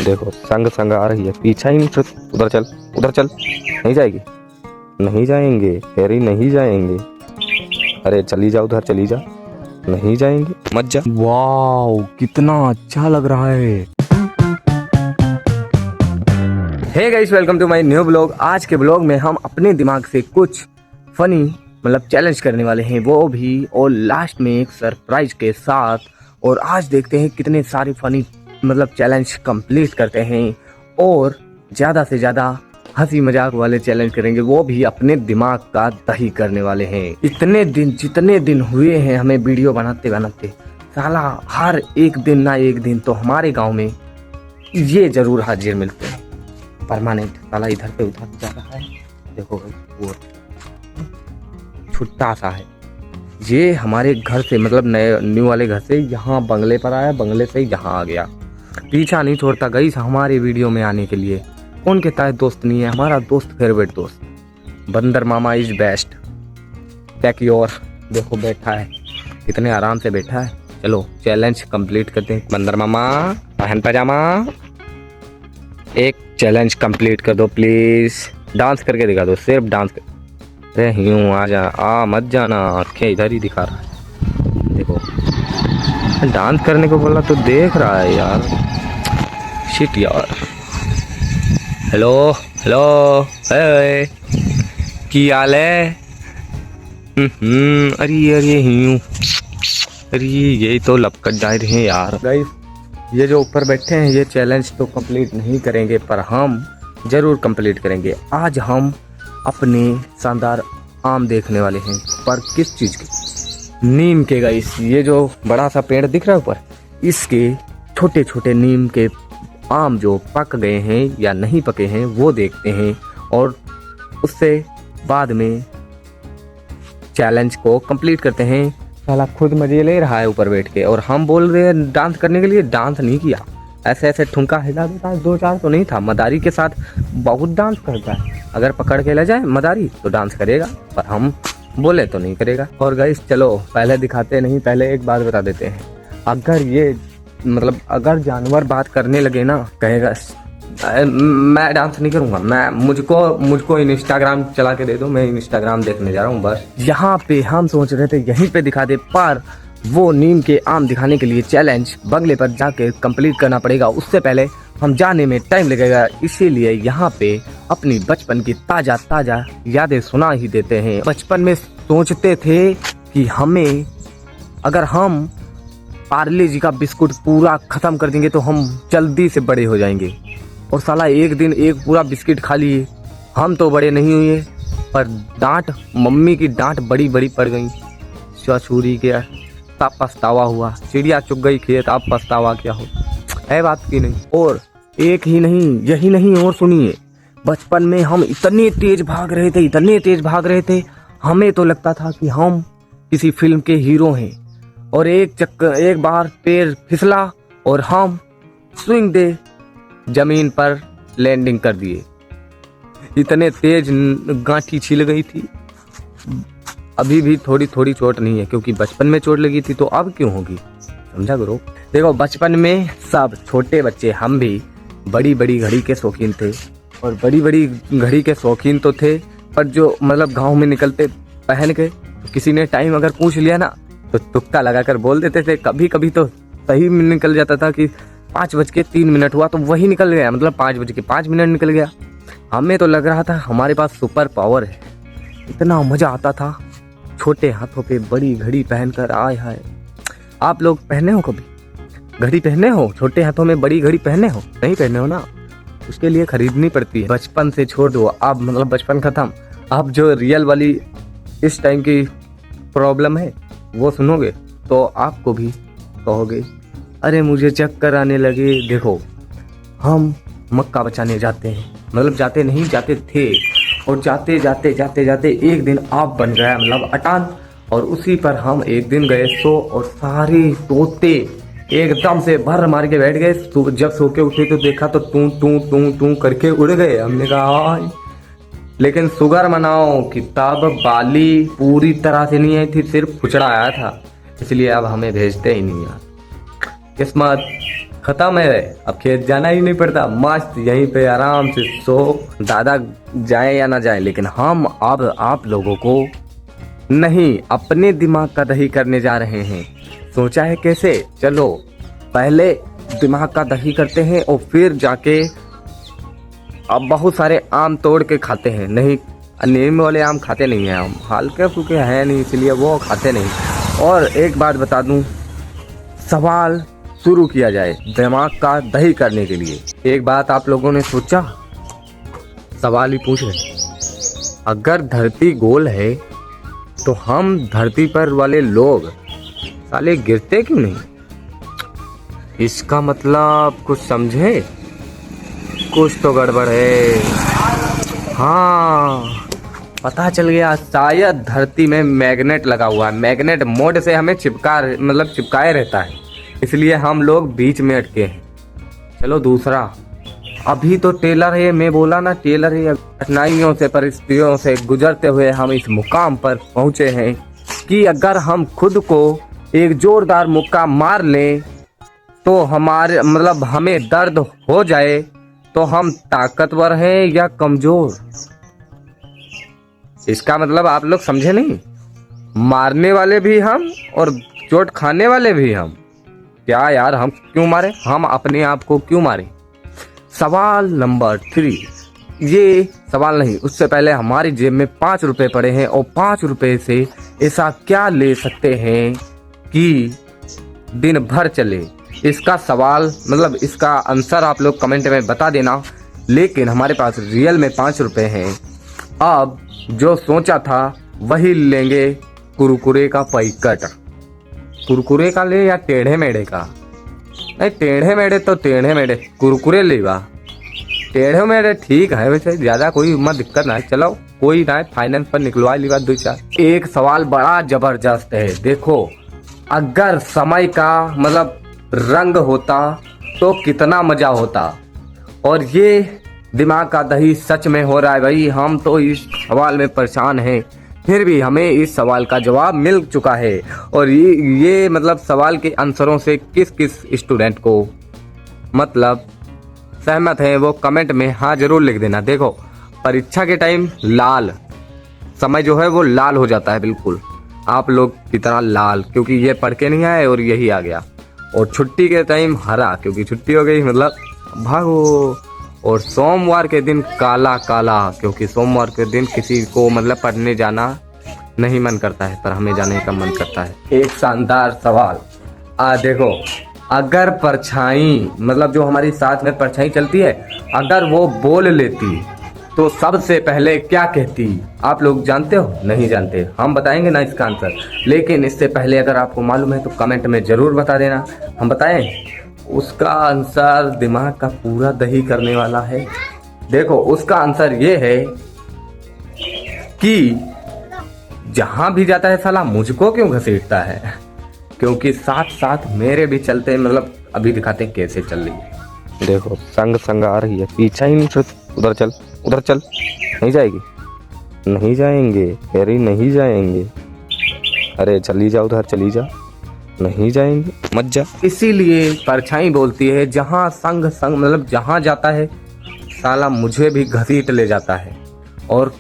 देखो संग संग आ रही है, पीछा ही नहीं छूट। उधर चल, उधर चल। नहीं जाएगी? नहीं जाएंगे, कह रही नहीं जाएंगे। अरे चली जा, उधर चली जा। नहीं जाएंगे, मत जा। वाह कितना अच्छा लग रहा है। Hey guys, welcome to my new blog. आज के ब्लॉग में हम अपने दिमाग से कुछ फनी चैलेंज करने वाले हैं, वो भी और लास्ट में एक सरप्राइज के साथ। और आज देखते हैं कितने सारे फनी चैलेंज कंप्लीट करते हैं और ज़्यादा से ज़्यादा हंसी मजाक वाले चैलेंज करेंगे, वो भी अपने दिमाग का दही करने वाले हैं। जितने दिन हुए हैं हमें वीडियो बनाते बनाते, साला हर एक दिन ना एक दिन तो हमारे गांव में ये जरूर हाजिर मिलते हैं परमानेंट। साला इधर पे उधर जा रहा है, देखो भाई वो छुट्टा सा है। ये हमारे घर से नए न्यू वाले घर से यहाँ बंगले पर आया, बंगले से यहाँ आ गया, पीछा नहीं छोड़ता गाइस हमारे वीडियो में आने के लिए। कौन कहता है दोस्त नहीं है? हमारा दोस्त, फेवरेट दोस्त बंदर मामा इज बेस्ट। Take your. देखो बैठा है, कितने आराम से बैठा है। चलो चैलेंज कंप्लीट करते हैं। बंदर मामा पहन पजामा, एक चैलेंज कंप्लीट कर दो प्लीज। डांस करके दिखा दो, सिर्फ डांस कर। अरे यूं आ जा, आ मत जाना, आंखें इधर ही दिखा रहा है। देखो डांस करने को बोला तो देख रहा है यार। शिट यार। हेलो हेलो, हे की हाल है? अरे अरे यूं, अरे ये तो लपकट जा रहे हैं यार। गाइस ये जो ऊपर बैठे हैं ये चैलेंज तो कंप्लीट नहीं करेंगे, पर हम जरूर कंप्लीट करेंगे। आज हम अपने शानदार आम देखने वाले हैं, पर किस चीज़ के? नीम के। गाइस ये जो बड़ा सा पेड़ दिख रहा है ऊपर, इसके छोटे छोटे नीम के आम जो पक गए हैं या नहीं पके हैं वो देखते हैं, और उससे बाद में चैलेंज को कंप्लीट करते हैं। साला खुद मजे ले रहा है ऊपर बैठ के, और हम बोल रहे हैं डांस करने के लिए। डांस नहीं किया, ऐसे ऐसे ठुमका हिला देता है, दो चार तो नहीं था। मदारी के साथ बहुत डांस करता है, अगर पकड़ के ले जाए मदारी तो डांस करेगा, पर हम बोले तो नहीं करेगा। और गाइस चलो पहले दिखाते नहीं, पहले एक बात बता देते हैं। अगर ये अगर जानवर बात करने लगे ना, कहेगा मैं डांस नहीं करूंगा, मैं मुझको इंस्टाग्राम चला के दे दो, मैं इंस्टाग्राम देखने जा रहा हूँ बस। यहाँ पे हम सोच रहे थे यहीं पे दिखा दे, पर वो नीम के आम दिखाने के लिए चैलेंज बंगले पर जाके कंप्लीट करना पड़ेगा। उससे पहले हम जाने में टाइम लगेगा, इसीलिए यहाँ पे अपनी बचपन की ताजा ताजा यादें सुना ही देते हैं। बचपन में सोचते थे कि हमें, अगर हम पार्ले जी का बिस्कुट पूरा खत्म कर देंगे तो हम जल्दी से बड़े हो जाएंगे। और साला एक दिन एक पूरा बिस्किट खा लिए, हम तो बड़े नहीं हुए, पर डांट, मम्मी की डांट बड़ी बड़ी पड़ गई। छुरी के तब पछतावा हुआ, चिड़िया चुग गई खेत, अब पछतावा क्या हो, है बात की नहीं। और एक ही नहीं, यही नहीं, और सुनिए, बचपन में हम इतने तेज भाग रहे थे, इतने तेज भाग रहे थे, हमें तो लगता था कि हम किसी फिल्म के हीरो हैं। और एक बार पैर फिसला और हम स्विंग दे जमीन पर लैंडिंग कर दिए। इतने तेज गांठी छिल गई थी। अभी भी थोड़ी थोड़ी चोट नहीं है, क्योंकि बचपन में चोट लगी थी, तो अब क्यों होगी, समझा करो। देखो बचपन में सब छोटे बच्चे, हम भी बड़ी बड़ी घड़ी के शौकीन थे, और बड़ी बड़ी घड़ी के शौकीन तो थे, पर जो गांव में निकलते पहन के, तो किसी ने टाइम अगर पूछ लिया ना तो तुक्का लगाकर बोल देते थे। कभी कभी तो सही में निकल जाता था कि 5:03 हुआ तो वही निकल गया, 5:05 निकल गया। हमें तो लग रहा था हमारे पास सुपर पावर है। इतना मजा आता था छोटे हाथों पे बड़ी घड़ी पहनकर। आय हाय, आप लोग पहने हो कभी घड़ी? पहने हो छोटे हाथों में बड़ी घड़ी? पहने हो? नहीं पहने हो ना, उसके लिए खरीदनी पड़ती है। बचपन से छोड़ दो अब, बचपन खत्म। अब जो रियल वाली इस टाइम की प्रॉब्लम है वो सुनोगे तो आपको भी कहोगे अरे मुझे चक्कर आने लगे। देखो हम मक्का बचाने जाते हैं, जाते थे, और जाते जाते जाते जाते एक दिन आप बन गया अटान, और उसी पर हम एक दिन गए सो, और सारे तोते एकदम से भर मार के बैठ गए। जब सो के उठे तो देखा तो टू टू टू टू करके उड़ गए। हमने कहा लेकिन शुगर मनाओ, किताब बाली पूरी तरह से नहीं आई थी, सिर्फ खुचड़ा आया था, इसलिए अब हमें भेजते ही नहीं यार। किस्मत खत्म है, अब खेत जाना ही नहीं पड़ता, मस्त यहीं पे आराम से सो। दादा जाए या ना जाए, लेकिन हम अब आप लोगों को नहीं, अपने दिमाग का दही करने जा रहे हैं। सोचा है कैसे? चलो पहले दिमाग का दही करते हैं और फिर जाके अब बहुत सारे आम तोड़ के खाते हैं। नहीं, नीम वाले आम खाते नहीं हैं हम, हल्के फुल्के हैं नहीं, इसलिए वो खाते नहीं। और एक बात बता दूं, सवाल शुरू किया जाए दिमाग का दही करने के लिए। एक बात आप लोगों ने सोचा, सवाल ही पूछ रहे, अगर धरती गोल है तो हम धरती पर वाले लोग साले गिरते क्यों नहीं? इसका मतलब कुछ समझे? कुछ तो गड़बड़ है। हाँ, पता चल गया, शायद धरती में मैग्नेट लगा हुआ है। मैग्नेट मोड से हमें चिपकाए रहता है, इसलिए हम लोग बीच में अटके हैं। चलो दूसरा, अभी तो टेलर है, मैं बोला ना टेलर है। कठिनाइयों से, परिस्थितियों से गुजरते हुए हम इस मुकाम पर पहुंचे हैं कि अगर हम खुद को एक जोरदार मुक्का मार लें तो हमारे हमें दर्द हो जाए तो हम ताकतवर हैं या कमजोर? इसका मतलब आप लोग समझे नहीं? मारने वाले भी हम और चोट खाने वाले भी हम। क्या यार, हम क्यों मारे? हम अपने आप को क्यों मारे? सवाल नंबर 3, ये सवाल नहीं, उससे पहले हमारी जेब में 5 रुपए पड़े हैं और 5 रुपए से ऐसा क्या ले सकते हैं कि दिन भर चले? इसका सवाल इसका आंसर आप लोग कमेंट में बता देना। लेकिन हमारे पास रियल में 5 रुपए हैं। अब जो सोचा था वही लेंगे, कुरकुरे का पैकेट। कुरकुरे का ले या टेढ़े मेढ़े का? नहीं, टेढ़े मेढ़े तो टेढ़े मेढ़े, कुरकुरे लेगा। टेढ़े मेढ़े ठीक है वैसे, ज्यादा कोई मत दिक्कत ना है। चलो कोई ना, फाइनेंस पर निकलवा ली बात 2-4। एक सवाल बड़ा जबरदस्त है, देखो, अगर समय का रंग होता तो कितना मजा होता। और ये दिमाग का दही सच में हो रहा है भाई। हम तो इस सवाल में परेशान हैं, फिर भी हमें इस सवाल का जवाब मिल चुका है। और ये सवाल के आंसरों से किस किस स्टूडेंट को सहमत है वो कमेंट में हाँ जरूर लिख देना। देखो, परीक्षा के टाइम लाल समय जो है वो लाल हो जाता है, बिल्कुल आप लोग की तरह लाल, क्योंकि ये पढ़ के नहीं आए और यही आ गया। और छुट्टी के टाइम हरा, क्योंकि छुट्टी हो गई, भागो। और सोमवार के दिन काला काला, क्योंकि सोमवार के दिन किसी को पढ़ने जाना नहीं मन करता है, पर हमें जाने का मन करता है। एक शानदार सवाल, देखो, अगर परछाई जो हमारी साथ में परछाई चलती है, अगर वो बोल लेती तो सबसे पहले क्या कहती? आप लोग जानते हो? नहीं जानते, हम बताएंगे ना इसका आंसर। लेकिन इससे पहले अगर आपको मालूम है तो कमेंट में जरूर बता देना, हम बताएं। उसका आंसर दिमाग का पूरा दही करने वाला है। देखो, उसका आंसर ये है कि जहां भी जाता है साला मुझको क्यों घसीटता है, क्योंकि साथ साथ मेरे भी चलते अभी दिखाते हैं कैसे चल रही है। देखो, संग आ रही है, पीछा ही नहीं छूट। उधर चल, उधर चल। नहीं जाएगी? नहीं जाएंगे, कह रही नहीं जाएंगे। अरे चली जा, उधर चली जा। नहीं जाएंगे, मत जा। इसीलिए परछाई बोलती है, जहाँ संग जहाँ जाता है साला मुझे भी घसीट ले जाता है। और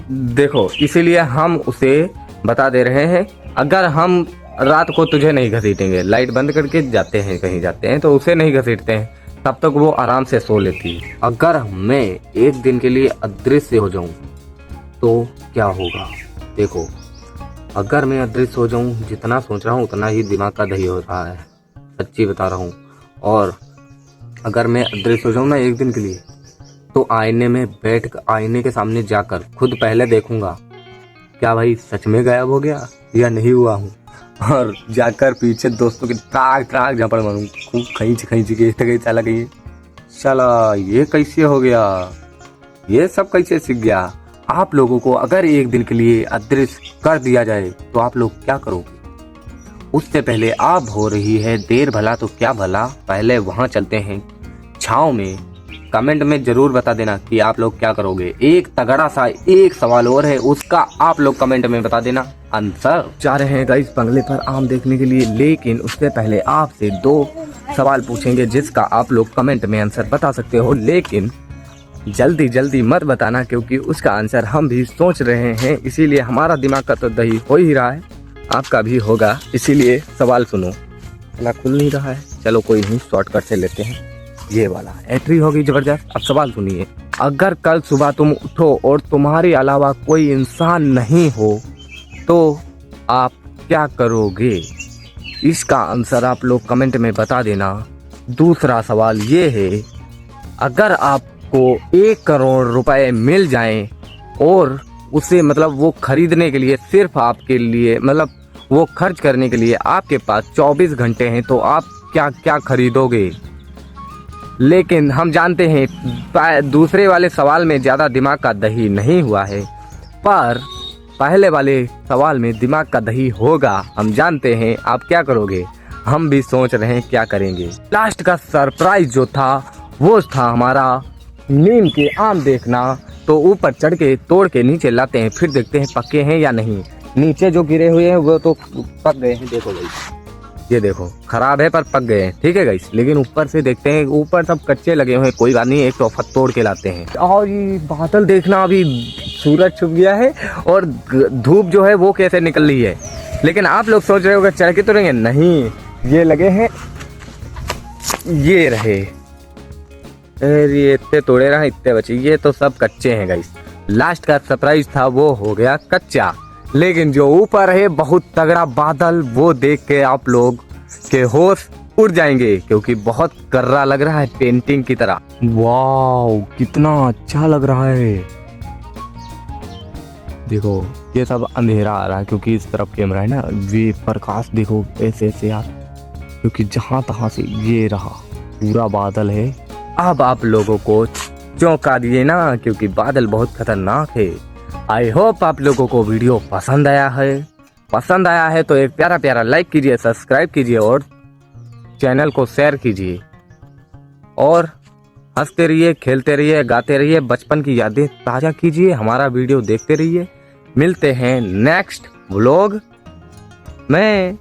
देखो, इसीलिए हम उसे बता दे रहे हैं, अगर हम रात को तुझे नहीं घसीटेंगे, लाइट बंद करके जाते हैं, कहीं जाते हैं तो उसे नहीं घसीटते हैं, तब तक वो आराम से सो लेती है। अगर मैं एक दिन के लिए अदृश्य हो जाऊं तो क्या होगा? देखो, अगर मैं अदृश्य हो जाऊं, जितना सोच रहा हूं उतना ही दिमाग का दही हो रहा है, सच्ची बता रहा हूं। और अगर मैं अदृश्य हो जाऊं ना एक दिन के लिए, तो आईने में बैठ कर, आईने के सामने जाकर खुद पहले देखूंगा, क्या भाई सच में गायब हो गया या नहीं हुआ हूँ। और जाकर पीछे दोस्तों की ट्राक ट्राक झापड़ मारूं, खूब खींच के चला गई, चला ये कैसे हो गया, ये सब कैसे सीख गया। आप लोगों को अगर एक दिन के लिए अदृश्य कर दिया जाए तो आप लोग क्या करोगे? उससे पहले आप हो रही है देर भला तो क्या भला, पहले वहां चलते हैं छाँव में। कमेंट में जरूर बता देना कि आप लोग क्या करोगे। एक तगड़ा सा एक सवाल और है, उसका आप लोग कमेंट में बता देना, आंसर। जा रहे हैं गाइस बंगले पर आम देखने के लिए, लेकिन उससे पहले आपसे 2 सवाल पूछेंगे जिसका आप लोग कमेंट में आंसर बता सकते हो, लेकिन जल्दी जल्दी मत बताना क्योंकि उसका आंसर हम भी सोच रहे हैं, इसीलिए हमारा दिमाग का तो दही हो ही रहा है, आपका भी होगा, इसीलिए सवाल सुनो। चला खुल नहीं रहा है, चलो कोई नहीं, शॉर्टकट से लेते हैं। ये वाला एंट्री होगी जबरदस्त। अब सवाल सुनिए, अगर कल सुबह तुम उठो और तुम्हारे अलावा कोई इंसान नहीं हो तो आप क्या करोगे? इसका आंसर आप लोग कमेंट में बता देना। दूसरा सवाल ये है, अगर आपको 1 करोड़ रुपए मिल जाएं और उसे मतलब वो खरीदने के लिए सिर्फ आपके लिए मतलब वो खर्च करने के लिए आपके पास 24 घंटे हैं तो आप क्या क्या खरीदोगे? लेकिन हम जानते हैं दूसरे वाले सवाल में ज़्यादा दिमाग का दही नहीं हुआ है, पर पहले वाले सवाल में दिमाग का दही होगा। हम जानते हैं आप क्या करोगे, हम भी सोच रहे हैं क्या करेंगे। लास्ट का सरप्राइज जो था वो था हमारा नीम के आम देखना। तो ऊपर चढ़ के तोड़ के नीचे लाते हैं, फिर देखते हैं पक्के हैं या नहीं। नीचे जो गिरे हुए हैं वो तो पक गए हैं, देखो गाइस, ये देखो खराब है पर पक गए हैं, ठीक है गाइस। लेकिन ऊपर से देखते हैं, ऊपर सब कच्चे लगे हुए हैं, कोई बात नहीं, एक टोफा तोड़ के लाते हैं। और ये बादल देखना, अभी सूरज छुप गया है और धूप जो है वो कैसे निकल रही है। लेकिन आप लोग सोच रहे हो चढ़ के तोड़ेंगे, नहीं, ये लगे हैं, ये रहे, ये इतने तोड़े रहा, इतने बचे, ये तो सब कच्चे हैं गाइस। लास्ट का सरप्राइज था वो हो गया कच्चा, लेकिन जो ऊपर है बहुत तगड़ा बादल, वो देख के आप लोग के होश उड़ जाएंगे क्योंकि बहुत कर्रा लग रहा है, पेंटिंग की तरह। वाओ कितना अच्छा लग रहा है। देखो ये सब अंधेरा आ रहा है क्योंकि इस तरफ कैमरा है ना, वे प्रकाश देखो ऐसे ऐसे यार, क्योंकि जहां तहां से ये रहा पूरा बादल है। अब आप लोगों को चौंका दिए ना, क्योंकि बादल बहुत खतरनाक है। आई होप आप लोगों को वीडियो पसंद आया है तो एक प्यारा प्यारा लाइक कीजिए, सब्सक्राइब कीजिए और चैनल को शेयर कीजिए और हंसते रहिए, खेलते रहिए, गाते रहिए, बचपन की यादें ताजा कीजिए, हमारा वीडियो देखते रहिए। मिलते हैं नेक्स्ट व्लॉग में।